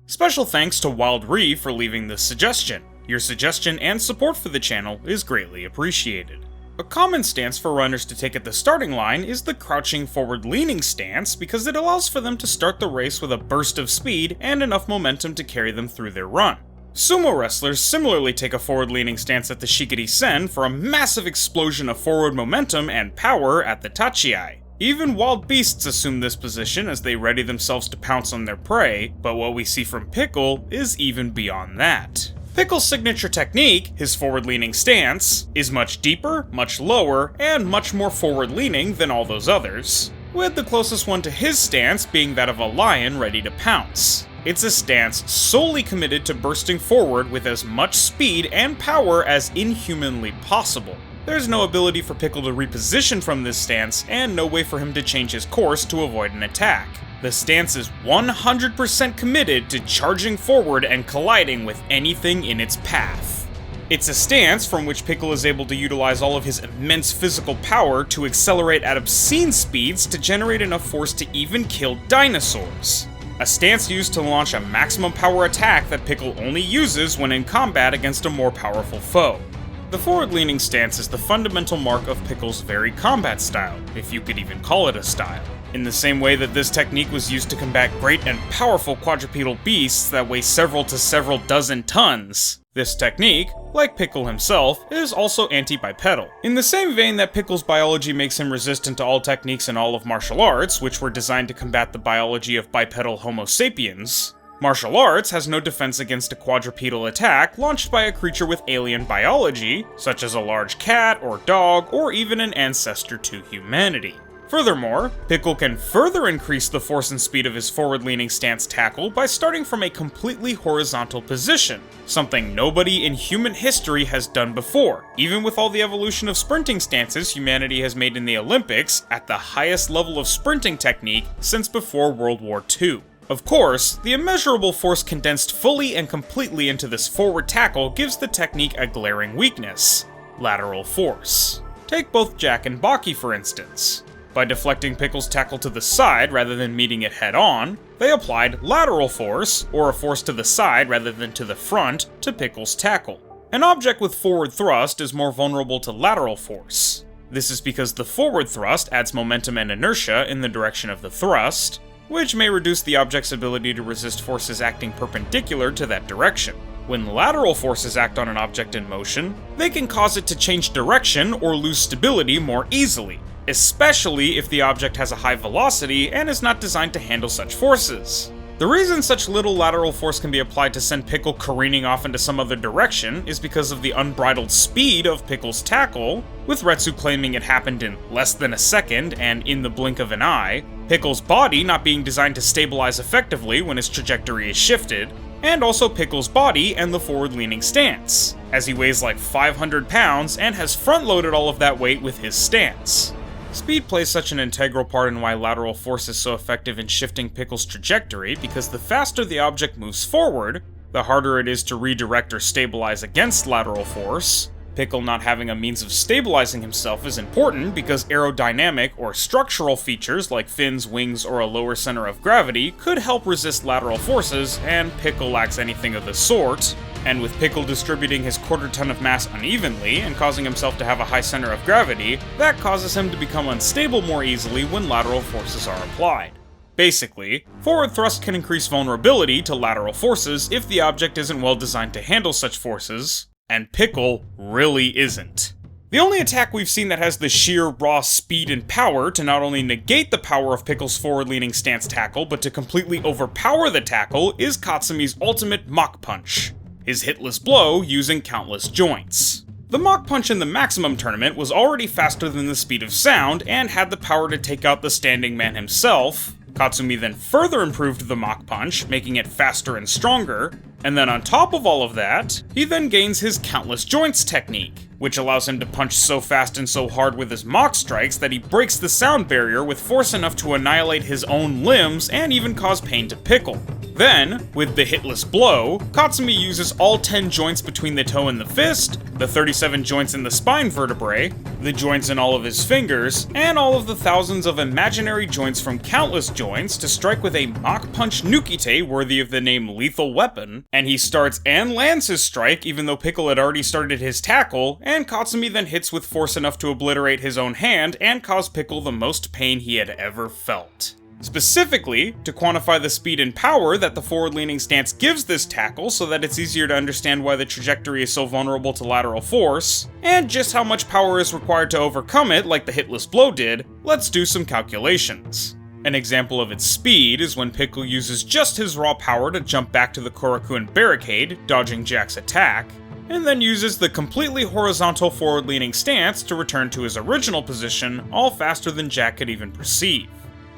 Special thanks to Wild Ree for leaving this suggestion. Your suggestion and support for the channel is greatly appreciated. A common stance for runners to take at the starting line is the crouching forward-leaning stance because it allows for them to start the race with a burst of speed and enough momentum to carry them through their run. Sumo wrestlers similarly take a forward-leaning stance at the Shikiri Sen for a massive explosion of forward momentum and power at the Tachiai. Even wild beasts assume this position as they ready themselves to pounce on their prey, but what we see from Pickle is even beyond that. Pickle's signature technique, his forward-leaning stance, is much deeper, much lower, and much more forward-leaning than all those others, with the closest one to his stance being that of a lion ready to pounce. It's a stance solely committed to bursting forward with as much speed and power as inhumanly possible. There's no ability for Pickle to reposition from this stance, and no way for him to change his course to avoid an attack. The stance is 100% committed to charging forward and colliding with anything in its path. It's a stance from which Pickle is able to utilize all of his immense physical power to accelerate at obscene speeds to generate enough force to even kill dinosaurs. A stance used to launch a maximum power attack that Pickle only uses when in combat against a more powerful foe. The forward-leaning stance is the fundamental mark of Pickle's very combat style, if you could even call it a style. In the same way that this technique was used to combat great and powerful quadrupedal beasts that weigh several to several dozen tons, this technique, like Pickle himself, is also anti-bipedal. In the same vein that Pickle's biology makes him resistant to all techniques in all of martial arts, which were designed to combat the biology of bipedal Homo sapiens, martial arts has no defense against a quadrupedal attack launched by a creature with alien biology, such as a large cat or dog, or even an ancestor to humanity. Furthermore, Pickle can further increase the force and speed of his forward-leaning stance tackle by starting from a completely horizontal position, something nobody in human history has done before, even with all the evolution of sprinting stances humanity has made in the Olympics at the highest level of sprinting technique since before World War II. Of course, the immeasurable force condensed fully and completely into this forward tackle gives the technique a glaring weakness: lateral force. Take both Jack and Baki for instance. By deflecting Pickle's tackle to the side rather than meeting it head-on, they applied lateral force, or a force to the side rather than to the front, to Pickle's tackle. An object with forward thrust is more vulnerable to lateral force. This is because the forward thrust adds momentum and inertia in the direction of the thrust, which may reduce the object's ability to resist forces acting perpendicular to that direction. When lateral forces act on an object in motion, they can cause it to change direction or lose stability more easily, especially if the object has a high velocity and is not designed to handle such forces. The reason such little lateral force can be applied to send Pickle careening off into some other direction is because of the unbridled speed of Pickle's tackle, with Retsu claiming it happened in less than a second and in the blink of an eye, Pickle's body not being designed to stabilize effectively when his trajectory is shifted, and also Pickle's body and the forward-leaning stance, as he weighs like 500 pounds and has front-loaded all of that weight with his stance. Speed plays such an integral part in why lateral force is so effective in shifting Pickle's trajectory, because the faster the object moves forward, the harder it is to redirect or stabilize against lateral force. Pickle not having a means of stabilizing himself is important because aerodynamic or structural features like fins, wings, or a lower center of gravity could help resist lateral forces, and Pickle lacks anything of the sort. And with Pickle distributing his quarter ton of mass unevenly and causing himself to have a high center of gravity, that causes him to become unstable more easily when lateral forces are applied. Basically, forward thrust can increase vulnerability to lateral forces if the object isn't well designed to handle such forces, and Pickle really isn't. The only attack we've seen that has the sheer raw speed and power to not only negate the power of Pickle's forward-leaning stance tackle, but to completely overpower the tackle is Katsumi's ultimate Mach Punch, his hitless blow using countless joints. The Mach Punch in the Maximum Tournament was already faster than the speed of sound and had the power to take out the standing man himself. Katsumi then further improved the Mach Punch, making it faster and stronger, and then on top of all of that, he then gains his Countless Joints technique, which allows him to punch so fast and so hard with his Mach strikes that he breaks the sound barrier with force enough to annihilate his own limbs and even cause pain to Pickle. Then, with the hitless blow, Katsumi uses all 10 joints between the toe and the fist, the 37 joints in the spine vertebrae, the joints in all of his fingers, and all of the thousands of imaginary joints from countless joints to strike with a Mach Punch Nukite worthy of the name Lethal Weapon, and he starts and lands his strike even though Pickle had already started his tackle, and Katsumi then hits with force enough to obliterate his own hand and cause Pickle the most pain he had ever felt. Specifically, to quantify the speed and power that the forward-leaning stance gives this tackle so that it's easier to understand why the trajectory is so vulnerable to lateral force, and just how much power is required to overcome it like the hitless blow did, let's do some calculations. An example of its speed is when Pickle uses just his raw power to jump back to the Korakuen barricade, dodging Jack's attack, and then uses the completely horizontal forward-leaning stance to return to his original position, all faster than Jack could even perceive.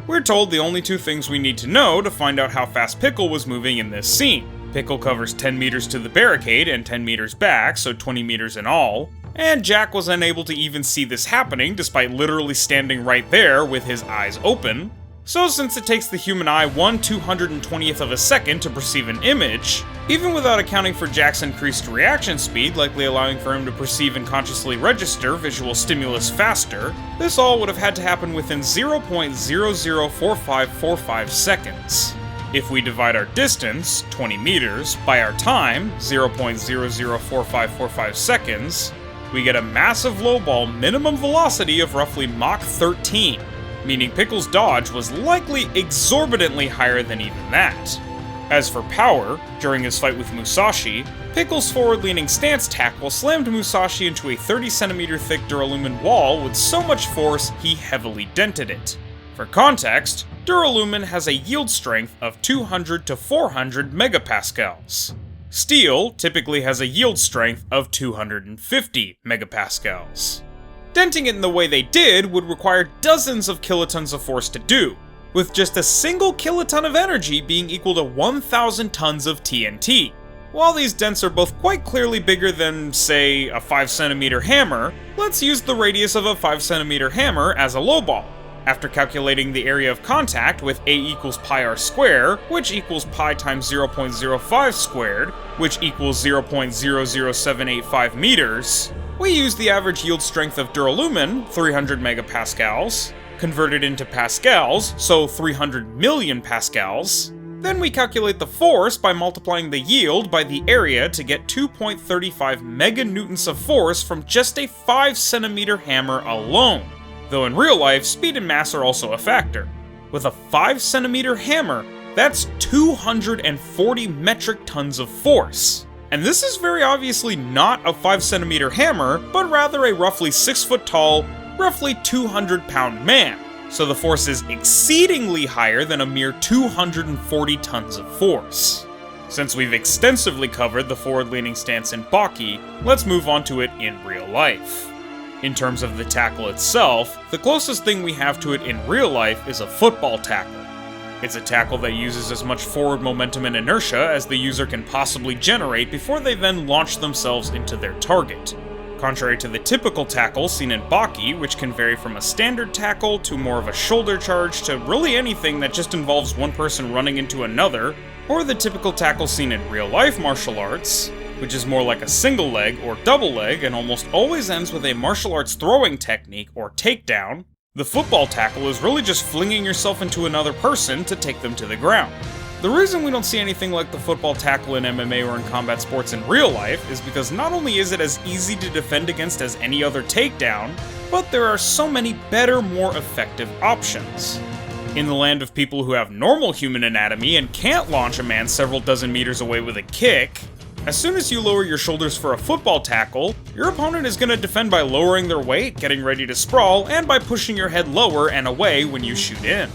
We're told the only two things we need to know to find out how fast Pickle was moving in this scene. Pickle covers 10 meters to the barricade and 10 meters back, so 20 meters in all, and Jack was unable to even see this happening despite literally standing right there with his eyes open. So since it takes the human eye 1/220th of a second to perceive an image, even without accounting for Jack's increased reaction speed, likely allowing for him to perceive and consciously register visual stimulus faster, this all would have had to happen within 0.004545 seconds. If we divide our distance, 20 meters, by our time, 0.004545 seconds, we get a massive lowball minimum velocity of roughly Mach 13. Meaning Pickle's dodge was likely exorbitantly higher than even that. As for power, during his fight with Musashi, Pickle's forward-leaning stance tackle slammed Musashi into a 30cm thick duralumin wall with so much force he heavily dented it. For context, duralumin has a yield strength of 200 to 400 megapascals. Steel typically has a yield strength of 250 megapascals. Denting it in the way they did would require dozens of kilotons of force to do, with just a single kiloton of energy being equal to 1,000 tons of TNT. While these dents are both quite clearly bigger than, say, a 5cm hammer, let's use the radius of a 5cm hammer as a lowball. After calculating the area of contact with A equals pi r squared, which equals pi times 0.05 squared, which equals 0.00785 meters, we use the average yield strength of duralumin, 300 megapascals, converted into pascals, so 300 million pascals. Then we calculate the force by multiplying the yield by the area to get 2.35 meganewtons of force from just a 5cm hammer alone. Though in real life, speed and mass are also a factor. With a 5cm hammer, that's 240 metric tons of force. And this is very obviously not a 5cm hammer, but rather a roughly 6 foot tall, roughly 200 pound man. So the force is exceedingly higher than a mere 240 tons of force. Since we've extensively covered the forward-leaning stance in Baki, let's move on to it in real life. In terms of the tackle itself, the closest thing we have to it in real life is a football tackle. It's a tackle that uses as much forward momentum and inertia as the user can possibly generate before they then launch themselves into their target. Contrary to the typical tackle seen in Baki, which can vary from a standard tackle to more of a shoulder charge to really anything that just involves one person running into another, or the typical tackle seen in real-life martial arts, which is more like a single leg or double leg and almost always ends with a martial arts throwing technique or takedown, the football tackle is really just flinging yourself into another person to take them to the ground. The reason we don't see anything like the football tackle in MMA or in combat sports in real life is because not only is it as easy to defend against as any other takedown, but there are so many better, more effective options. In the land of people who have normal human anatomy and can't launch a man several dozen meters away with a kick, as soon as you lower your shoulders for a football tackle, your opponent is going to defend by lowering their weight, getting ready to sprawl, and by pushing your head lower and away when you shoot in.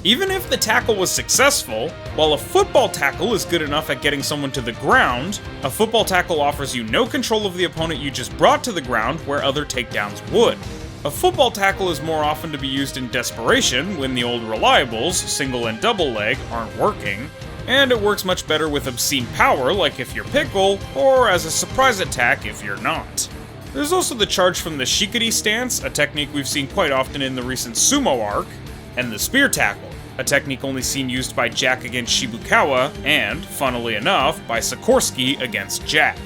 Even if the tackle was successful, while a football tackle is good enough at getting someone to the ground, a football tackle offers you no control of the opponent you just brought to the ground where other takedowns would. A football tackle is more often to be used in desperation when the old reliables, single and double leg, aren't working, and it works much better with obscene power like if you're Pickle, or as a surprise attack if you're not. There's also the charge from the shikiri stance, a technique we've seen quite often in the recent sumo arc, and the spear tackle, a technique only seen used by Jack against Shibukawa, and, funnily enough, by Sikorsky against Jack.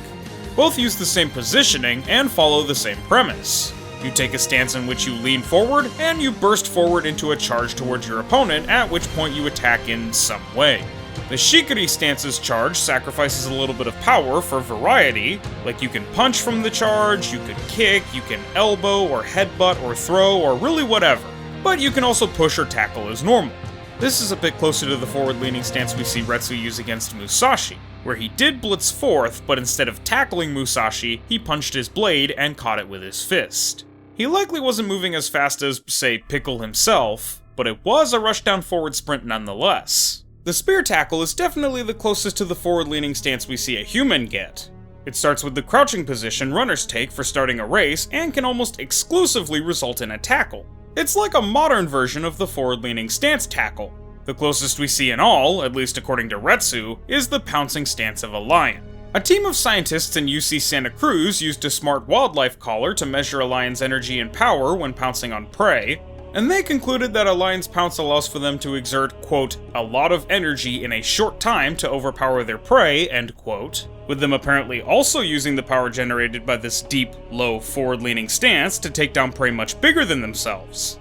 Both use the same positioning and follow the same premise. You take a stance in which you lean forward, and you burst forward into a charge towards your opponent, at which point you attack in some way. The Shikiri stance's charge sacrifices a little bit of power for variety, like you can punch from the charge, you can kick, you can elbow or headbutt or throw or really whatever, but you can also push or tackle as normal. This is a bit closer to the forward-leaning stance we see Retsu use against Musashi, where he did blitz forth, but instead of tackling Musashi, he punched his blade and caught it with his fist. He likely wasn't moving as fast as, say, Pickle himself, but it was a rushdown forward sprint nonetheless. The spear tackle is definitely the closest to the forward-leaning stance we see a human get. It starts with the crouching position runners take for starting a race and can almost exclusively result in a tackle. It's like a modern version of the forward-leaning stance tackle. The closest we see in all, at least according to Retsu, is the pouncing stance of a lion. A team of scientists in UC Santa Cruz used a smart wildlife collar to measure a lion's energy and power when pouncing on prey, and they concluded that a lion's pounce allows for them to exert, quote, a lot of energy in a short time to overpower their prey, end quote, with them apparently also using the power generated by this deep, low, forward-leaning stance to take down prey much bigger than themselves.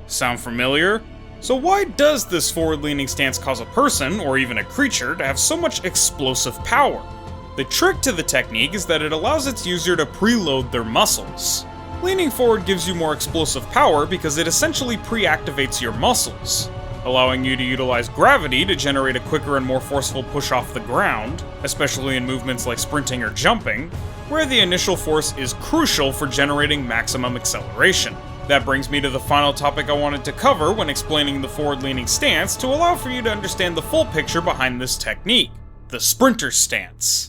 Sound familiar? So why does this forward-leaning stance cause a person, or even a creature, to have so much explosive power? The trick to the technique is that it allows its user to preload their muscles. Leaning forward gives you more explosive power because it essentially pre-activates your muscles, allowing you to utilize gravity to generate a quicker and more forceful push off the ground, especially in movements like sprinting or jumping, where the initial force is crucial for generating maximum acceleration. That brings me to the final topic I wanted to cover when explaining the forward-leaning stance to allow for you to understand the full picture behind this technique, the sprinter stance.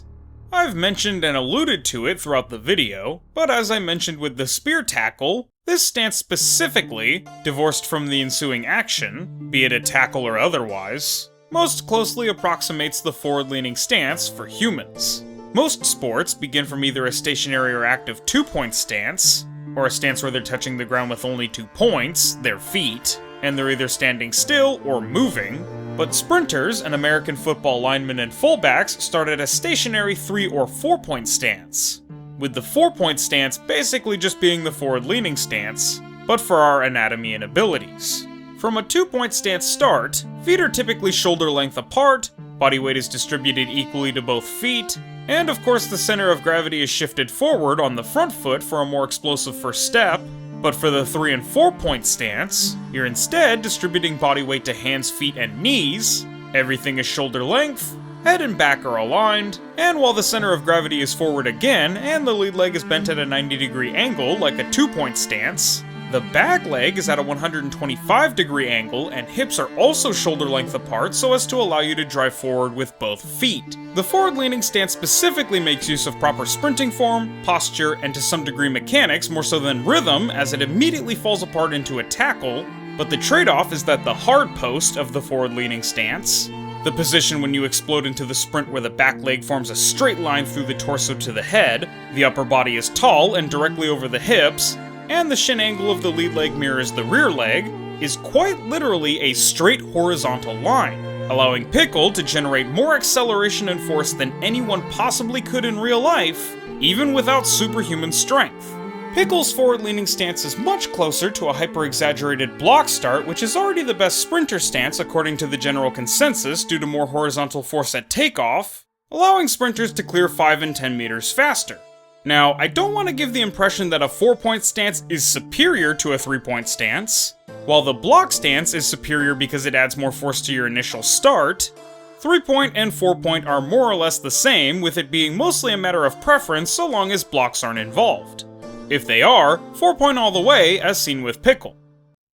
I've mentioned and alluded to it throughout the video, but as I mentioned with the spear tackle, this stance specifically, divorced from the ensuing action, be it a tackle or otherwise, most closely approximates the forward-leaning stance for humans. Most sports begin from either a stationary or active 2-point stance, or a stance where they're touching the ground with only 2 points, their feet, and they're either standing still or moving, but sprinters and American football linemen and fullbacks start at a stationary 3 or 4-point stance, with the 4-point stance basically just being the forward-leaning stance, but for our anatomy and abilities. From a 2-point stance start, feet are typically shoulder length apart, body weight is distributed equally to both feet, and of course the center of gravity is shifted forward on the front foot for a more explosive first step. But for the 3 and 4-point stance, you're instead distributing body weight to hands, feet, and knees, everything is shoulder length, head and back are aligned, and while the center of gravity is forward again and the lead leg is bent at a 90-degree angle like a 2-point stance, the back leg is at a 125-degree angle and hips are also shoulder length apart so as to allow you to drive forward with both feet. The forward-leaning stance specifically makes use of proper sprinting form, posture, and to some degree mechanics more so than rhythm as it immediately falls apart into a tackle, but the trade-off is that the hard post of the forward-leaning stance, the position when you explode into the sprint where the back leg forms a straight line through the torso to the head, the upper body is tall and directly over the hips, and the shin angle of the lead leg mirrors the rear leg, is quite literally a straight horizontal line, allowing Pickle to generate more acceleration and force than anyone possibly could in real life, even without superhuman strength. Pickle's forward-leaning stance is much closer to a hyper-exaggerated block start, which is already the best sprinter stance according to the general consensus due to more horizontal force at takeoff, allowing sprinters to clear 5 and 10 meters faster. Now, I don't want to give the impression that a 4-point stance is superior to a 3-point stance. While the block stance is superior because it adds more force to your initial start, 3-point and 4-point are more or less the same, with it being mostly a matter of preference so long as blocks aren't involved. If they are, 4-point all the way, as seen with Pickle.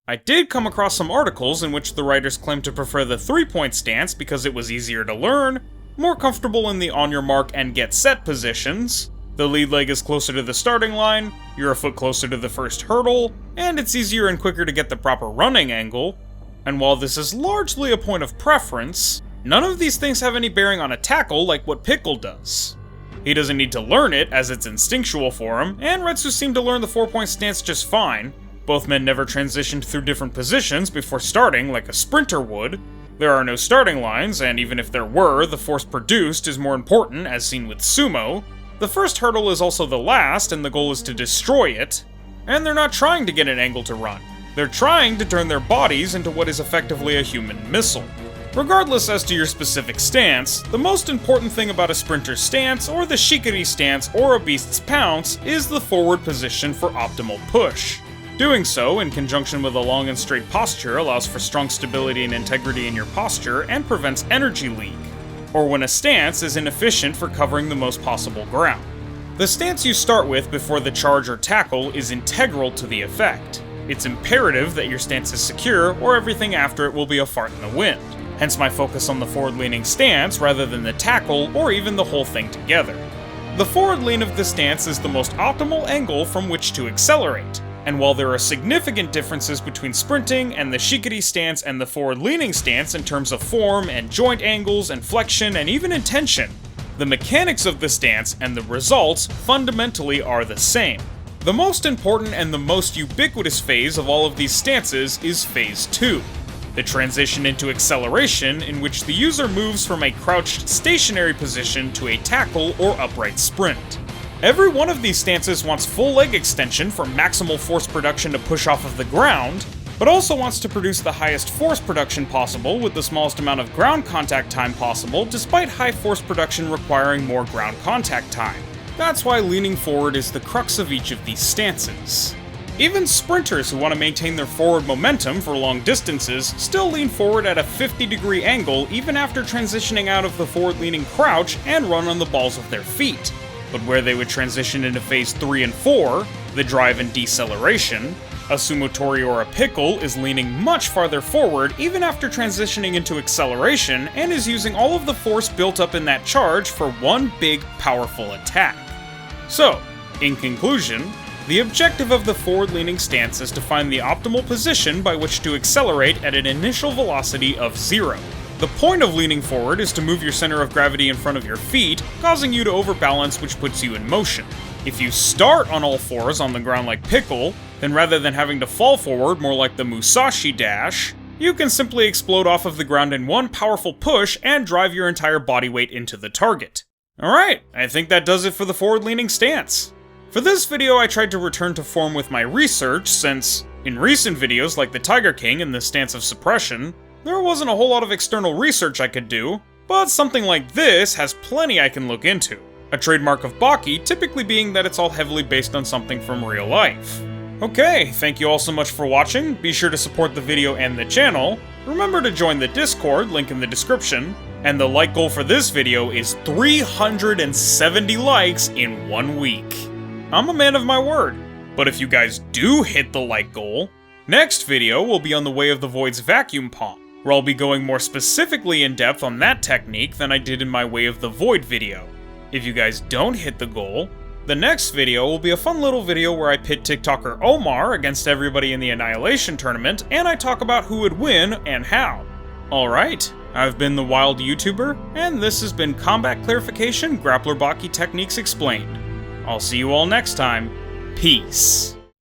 I did come across some articles in which the writers claimed to prefer the 3-point stance because it was easier to learn, more comfortable in the on your mark and get set positions, the lead leg is closer to the starting line, you're a foot closer to the first hurdle, and it's easier and quicker to get the proper running angle. And while this is largely a point of preference, none of these things have any bearing on a tackle like what Pickle does. He doesn't need to learn it, as it's instinctual for him, and Retsu seemed to learn the 4-point stance just fine, Both men never transitioned through different positions before starting like a sprinter would. There are no starting lines, and even if there were, the force produced is more important, as seen with sumo. The first hurdle is also the last, and the goal is to destroy it. And they're not trying to get an angle to run. They're trying to turn their bodies into what is effectively a human missile. Regardless as to your specific stance, the most important thing about a sprinter's stance, or the shikiri stance, or a beast's pounce, is the forward position for optimal push. Doing so, in conjunction with a long and straight posture, allows for strong stability and integrity in your posture and prevents energy leak, or when a stance is inefficient for covering the most possible ground. The stance you start with before the charge or tackle is integral to the effect. It's imperative that your stance is secure, or everything after it will be a fart in the wind. Hence my focus on the forward-leaning stance rather than the tackle or even the whole thing together. The forward lean of the stance is the most optimal angle from which to accelerate. And while there are significant differences between sprinting and the shikiri stance and the forward-leaning stance in terms of form and joint angles and flexion and even in tension, the mechanics of the stance and the results fundamentally are the same. The most important and the most ubiquitous phase of all of these stances is Phase 2, the transition into acceleration, in which the user moves from a crouched stationary position to a tackle or upright sprint. Every one of these stances wants full leg extension for maximal force production to push off of the ground, but also wants to produce the highest force production possible with the smallest amount of ground contact time possible, despite high force production requiring more ground contact time. That's why leaning forward is the crux of each of these stances. Even sprinters who want to maintain their forward momentum for long distances still lean forward at a 50-degree angle even after transitioning out of the forward-leaning crouch and run on the balls of their feet. But where they would transition into Phase 3 and 4, the drive and deceleration, a sumotori or a pickle is leaning much farther forward even after transitioning into acceleration and is using all of the force built up in that charge for one big, powerful attack. So, in conclusion, the objective of the forward-leaning stance is to find the optimal position by which to accelerate at an initial velocity of 0. The point of leaning forward is to move your center of gravity in front of your feet, causing you to overbalance, which puts you in motion. If you start on all fours on the ground like pickle, then rather than having to fall forward more like the Musashi dash, you can simply explode off of the ground in one powerful push and drive your entire body weight into the target. Alright, I think that does it for the forward-leaning stance. For this video, I tried to return to form with my research, since, in recent videos like the Tiger King and the Stance of Suppression, there wasn't a whole lot of external research I could do, but something like this has plenty I can look into. A trademark of Baki typically being that it's all heavily based on something from real life. Okay, thank you all so much for watching, be sure to support the video and the channel, remember to join the Discord, link in the description, and the like goal for this video is 370 likes in 1 week. I'm a man of my word, but if you guys do hit the like goal, next video will be on the Way of the Void's vacuum palm, where I'll be going more specifically in depth on that technique than I did in my Way of the Void video. If you guys don't hit the goal, the next video will be a fun little video where I pit TikToker Omar against everybody in the Annihilation tournament, and I talk about who would win and how. Alright, I've been the Wild YouTuber, and this has been Combat Clarification Grappler Baki Techniques Explained. I'll see you all next time. Peace.